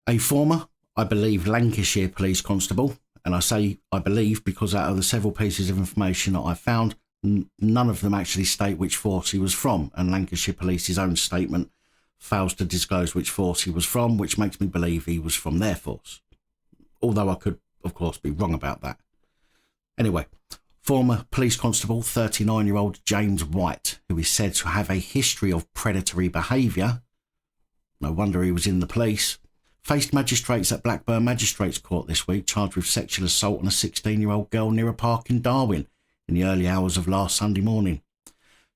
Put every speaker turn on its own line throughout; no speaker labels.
A former, I believe, Lancashire police constable, and I say I believe because out of the several pieces of information that I found, none of them actually state which force he was from, and Lancashire Police's own statement fails to disclose which force he was from, which makes me believe he was from their force. Although I could, of course, be wrong about that. Anyway, former police constable 39-year-old James White, who is said to have a history of predatory behaviour, no wonder he was in the police, faced magistrates at Blackburn Magistrates Court this week charged with sexual assault on a 16-year-old girl near a park in Darwin in the early hours of last Sunday morning.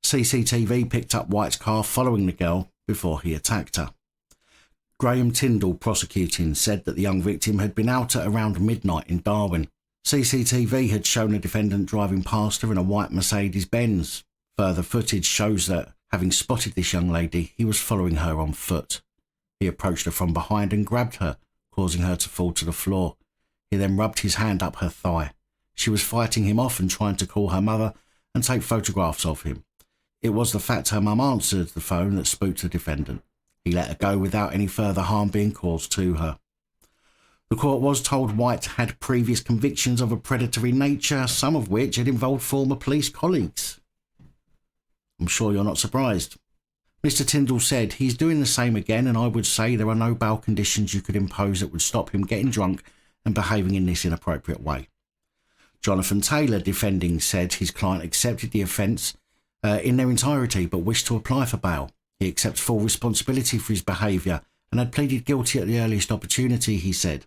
CCTV picked up White's car following the girl before he attacked her. Graham Tyndall, prosecuting, said that the young victim had been out at around midnight in Darwin. CCTV had shown the defendant driving past her in a white Mercedes-Benz. Further footage shows that, having spotted this young lady, he was following her on foot. He approached her from behind and grabbed her, causing her to fall to the floor. He then rubbed his hand up her thigh. She was fighting him off and trying to call her mother and take photographs of him. It was the fact her mum answered the phone that spooked the defendant. He let her go without any further harm being caused to her. The court was told White had previous convictions of a predatory nature, some of which had involved former police colleagues. I'm sure you're not surprised. Mr. Tyndall said he's doing the same again, and I would say there are no bail conditions you could impose that would stop him getting drunk and behaving in this inappropriate way. Jonathan Taylor, defending, said his client accepted the offence in their entirety but wished to apply for bail. He accepts full responsibility for his behaviour and had pleaded guilty at the earliest opportunity, he said.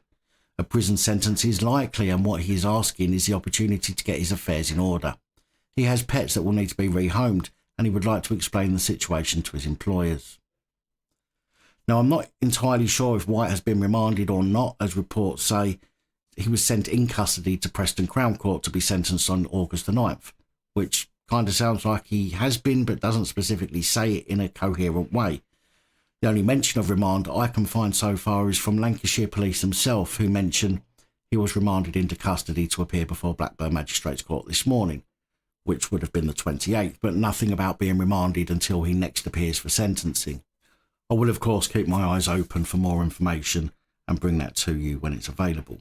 A prison sentence is likely, and what he is asking is the opportunity to get his affairs in order. He has pets that will need to be rehomed, and he would like to explain the situation to his employers. Now, I'm not entirely sure if White has been remanded or not, as reports say he was sent in custody to Preston Crown Court to be sentenced on August the 9th, which kind of sounds like he has been, but doesn't specifically say it in a coherent way. The only mention of remand I can find so far is from Lancashire Police themselves, who mention he was remanded into custody to appear before Blackburn Magistrates Court this morning, which would have been the 28th, but nothing about being remanded until he next appears for sentencing. I will, of course, keep my eyes open for more information and bring that to you when it's available.